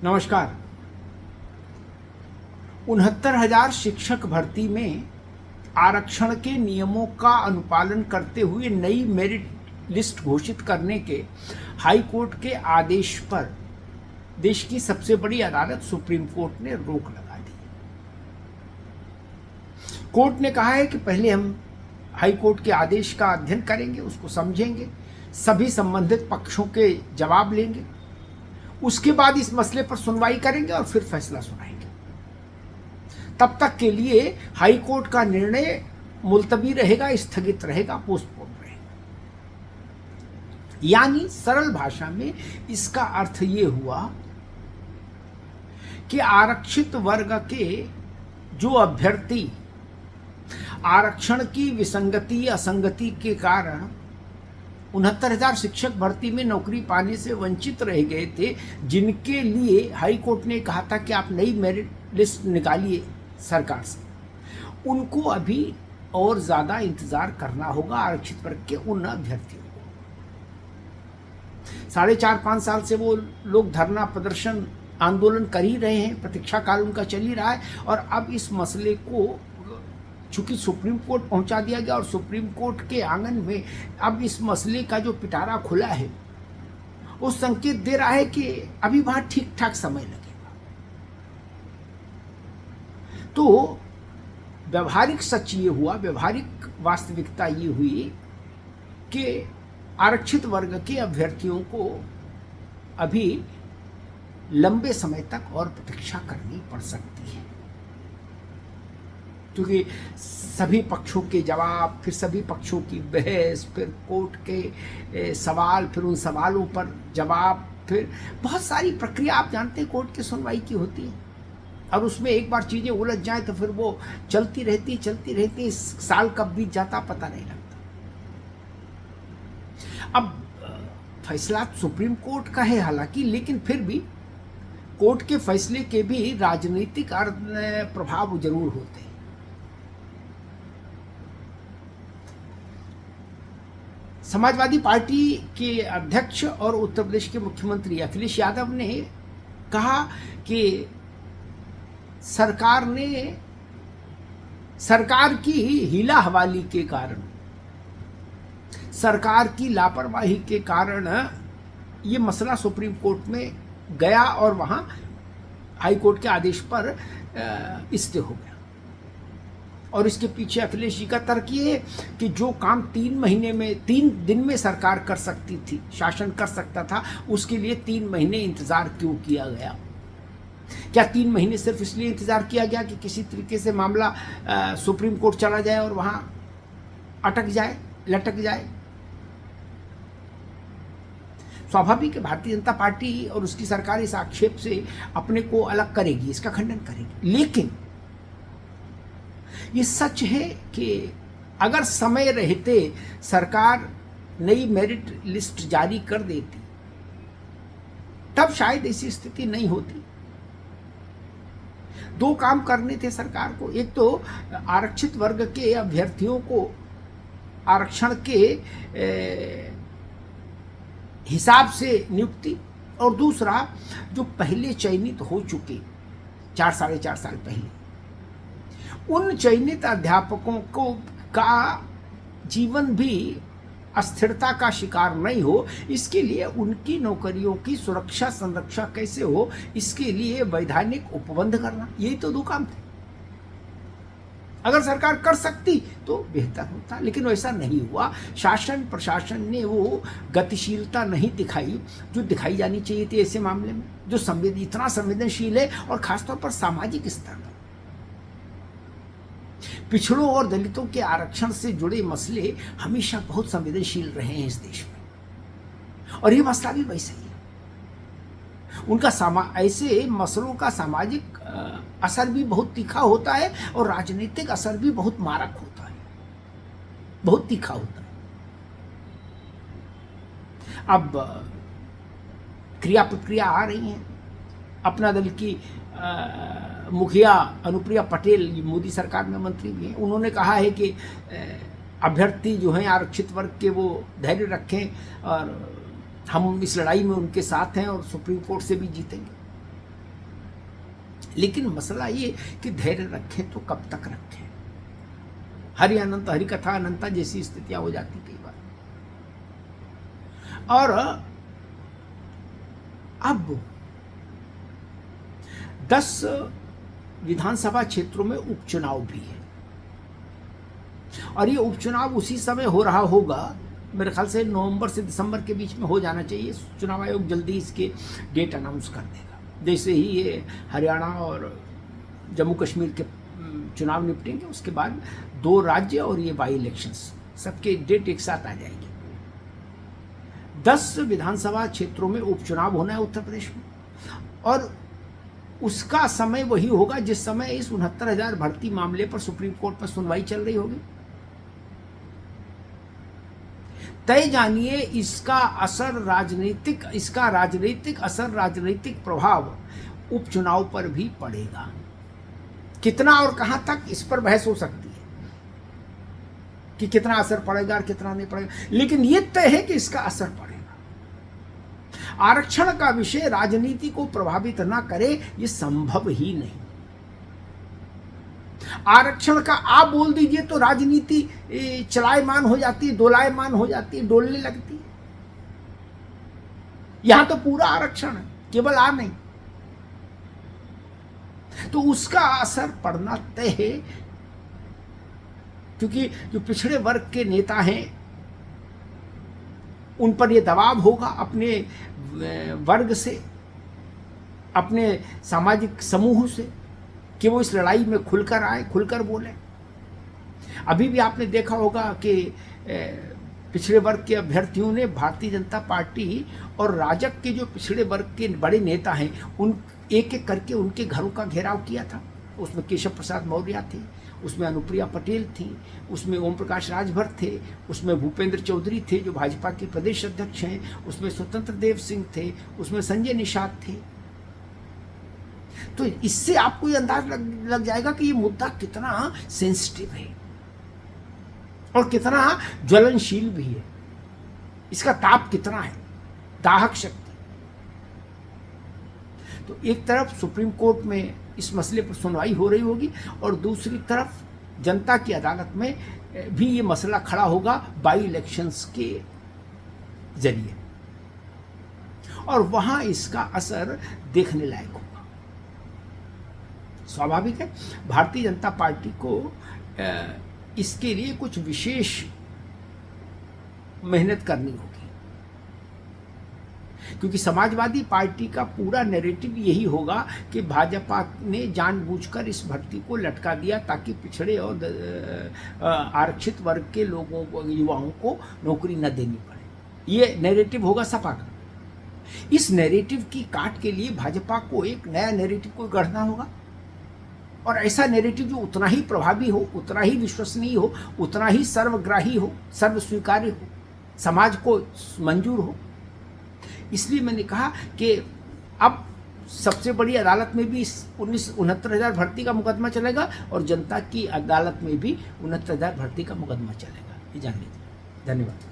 नमस्कार। 69,000 शिक्षक भर्ती में आरक्षण के नियमों का अनुपालन करते हुए नई मेरिट लिस्ट घोषित करने के हाई कोर्ट के आदेश पर देश की सबसे बड़ी अदालत सुप्रीम कोर्ट ने रोक लगा दी। कोर्ट ने कहा है कि पहले हम हाई कोर्ट के आदेश का अध्ययन करेंगे, उसको समझेंगे, सभी संबंधित पक्षों के जवाब लेंगे, उसके बाद इस मसले पर सुनवाई करेंगे और फिर फैसला सुनाएंगे। तब तक के लिए हाई कोर्ट का निर्णय मुलतवी रहेगा, स्थगित रहेगा, पोस्टपोन रहेगा। यानी सरल भाषा में इसका अर्थ ये हुआ कि आरक्षित वर्ग के जो अभ्यर्थी आरक्षण की विसंगति असंगति के कारण 69,000 शिक्षक भर्ती में नौकरी पाने से वंचित रह गए थे, जिनके लिए हाई कोर्ट ने कहा था कि आप नई मेरिट लिस्ट निकालिए सरकार से, उनको अभी और ज्यादा इंतजार करना होगा आरक्षित वर्ग के उन अभ्यर्थियों को। 4.5 साल से वो लोग धरना प्रदर्शन आंदोलन कर ही रहे हैं, प्रतीक्षा काल उनका चल ही रहा है, और अब इस मसले को चूंकि सुप्रीम कोर्ट पहुंचा दिया गया और सुप्रीम कोर्ट के आंगन में अब इस मसले का जो पिटारा खुला है वो संकेत दे रहा है कि अभी वहां ठीक ठाक समय लगेगा। तो व्यवहारिक सच ये हुआ, व्यवहारिक वास्तविकता ये हुई कि आरक्षित वर्ग के अभ्यर्थियों को अभी लंबे समय तक और प्रतीक्षा करनी पड़ सकती है, क्योंकि सभी पक्षों के जवाब, फिर सभी पक्षों की बहस, फिर कोर्ट के सवाल, फिर उन सवालों पर जवाब, फिर बहुत सारी प्रक्रिया आप जानते हैं कोर्ट की सुनवाई की होती है, और उसमें एक बार चीज़ें उलझ जाए तो फिर वो चलती रहती, साल कब बीत जाता पता नहीं लगता। अब फैसला सुप्रीम कोर्ट का है हालांकि, लेकिन फिर भी कोर्ट के फैसले के भी राजनीतिक प्रभाव जरूर होते हैं। समाजवादी पार्टी के अध्यक्ष और उत्तर प्रदेश के मुख्यमंत्री अखिलेश यादव ने कहा कि सरकार की हीला हवाली के कारण, सरकार की लापरवाही के कारण ये मसला सुप्रीम कोर्ट में गया और वहां हाई कोर्ट के आदेश पर स्टे हो गया। और इसके पीछे अखिलेश जी का तर्क ये है कि जो काम 3 दिन में सरकार कर सकती थी, शासन कर सकता था, उसके लिए 3 महीने इंतजार क्यों किया गया? क्या 3 महीने सिर्फ इसलिए इंतजार किया गया कि किसी तरीके से मामला सुप्रीम कोर्ट चला जाए और वहां अटक जाए, लटक जाए? स्वाभाविक है भारतीय जनता पार्टी और उसकी सरकार इस आक्षेप से अपने को अलग करेगी, इसका खंडन करेगी। लेकिन ये सच है कि अगर समय रहते सरकार नई मेरिट लिस्ट जारी कर देती तब शायद ऐसी स्थिति नहीं होती। 2 काम करने थे सरकार को, एक तो आरक्षित वर्ग के अभ्यर्थियों को आरक्षण के हिसाब से नियुक्ति, और दूसरा जो पहले चयनित हो चुके 4-4.5 साल पहले, उन चयनित अध्यापकों को का जीवन भी अस्थिरता का शिकार नहीं हो, इसके लिए उनकी नौकरियों की सुरक्षा संरक्षा कैसे हो, इसके लिए वैधानिक उपबंध करना, यही तो 2 काम थे। अगर सरकार कर सकती तो बेहतर होता, लेकिन वैसा नहीं हुआ। शासन प्रशासन ने वो गतिशीलता नहीं दिखाई जो दिखाई जानी चाहिए थी ऐसे मामले में, जो इतना संवेदनशील है, और खासतौर पर सामाजिक स्तर पर पिछड़ों और दलितों के आरक्षण से जुड़े मसले हमेशा बहुत संवेदनशील रहे हैं इस देश में, और ये मसला भी वैसे ही है। उनका ऐसे मसलों का सामाजिक असर भी बहुत तीखा होता है और राजनीतिक असर भी बहुत मारक होता है, बहुत तीखा होता है। अब क्रिया प्रतिक्रिया आ रही हैं। अपना दल की मुखिया अनुप्रिया पटेल मोदी सरकार में मंत्री भी हैं, उन्होंने कहा है कि अभ्यर्थी जो हैं आरक्षित वर्ग के वो धैर्य रखें और हम इस लड़ाई में उनके साथ हैं और सुप्रीम कोर्ट से भी जीतेंगे। लेकिन मसला ये कि धैर्य रखें तो कब तक रखें। हरि अनंत, हरि कथा अनंता जैसी स्थितियां हो जाती कई बार। और अब 10 विधानसभा क्षेत्रों में उपचुनाव भी है, और ये उपचुनाव उसी समय हो रहा होगा, मेरे ख्याल से नवंबर से दिसंबर के बीच में हो जाना चाहिए। चुनाव आयोग जल्दी इसके डेट अनाउंस कर देगा। जैसे ही ये हरियाणा और जम्मू कश्मीर के चुनाव निपटेंगे, उसके बाद 2 राज्य और ये बाई इलेक्शंस, सबके डेट एक साथ आ जाएंगे। 10 विधानसभा क्षेत्रों में उपचुनाव होना है उत्तर प्रदेश में, और उसका समय वही होगा जिस समय इस 69,000 भर्ती मामले पर सुप्रीम कोर्ट में सुनवाई चल रही होगी। तय जानिए इसका राजनीतिक असर, राजनीतिक प्रभाव उपचुनाव पर भी पड़ेगा। कितना और कहां तक, इस पर बहस हो सकती है कि कितना असर पड़ेगा और कितना नहीं पड़ेगा, लेकिन यह तय है कि इसका असर पड़ेगा। आरक्षण का विषय राजनीति को प्रभावित ना करे, यह संभव ही नहीं। आरक्षण का आप बोल दीजिए तो राजनीति चलायमान हो जाती है, दोलायमान हो जाती है, डोलने लगती है। यहां तो पूरा आरक्षण है, केवल आ नहीं, तो उसका असर पड़ना तय है। क्योंकि जो पिछड़े वर्ग के नेता हैं उन पर यह दबाव होगा अपने वर्ग से, अपने सामाजिक समूह से, कि वो इस लड़ाई में खुलकर आए, खुलकर बोले। अभी भी आपने देखा होगा कि पिछड़े वर्ग के अभ्यर्थियों ने भारतीय जनता पार्टी और राजग के जो पिछड़े वर्ग के बड़े नेता हैं, उन एक एक करके उनके घरों का घेराव किया था। उसमें केशव प्रसाद मौर्य थे, उसमें अनुप्रिया पटेल थी, उसमें ओम प्रकाश राजभर थे, उसमें भूपेंद्र चौधरी थे जो भाजपा के प्रदेश अध्यक्ष हैं, उसमें स्वतंत्र देव सिंह थे, उसमें संजय निषाद थे। तो इससे आपको ये अंदाज लग जाएगा कि ये मुद्दा कितना सेंसिटिव है और कितना ज्वलनशील भी है, इसका ताप कितना है, दाहक शक्ति। तो एक तरफ सुप्रीम कोर्ट में इस मसले पर सुनवाई हो रही होगी, और दूसरी तरफ जनता की अदालत में भी ये मसला खड़ा होगा बाई इलेक्शंस के जरिए, और वहां इसका असर देखने लायक होगा। स्वाभाविक है भारतीय जनता पार्टी को इसके लिए कुछ विशेष मेहनत करनी होगी, क्योंकि समाजवादी पार्टी का पूरा नैरेटिव यही होगा कि भाजपा ने जानबूझकर इस भर्ती को लटका दिया ताकि पिछड़े और आरक्षित वर्ग के लोगों को, युवाओं को नौकरी न देनी पड़े। ये नैरेटिव होगा सपा का। इस नैरेटिव की काट के लिए भाजपा को एक नया नैरेटिव को गढ़ना होगा, और ऐसा नैरेटिव जो उतना ही प्रभावी हो, उतना ही विश्वसनीय हो, उतना ही सर्वग्राही हो, सर्वस्वीकार्य हो, समाज को मंजूर हो। इसलिए मैंने कहा कि अब सबसे बड़ी अदालत में भी 69,000 भर्ती का मुकदमा चलेगा, और जनता की अदालत में भी 69,000 भर्ती का मुकदमा चलेगा। ये जान लीजिए। धन्यवाद।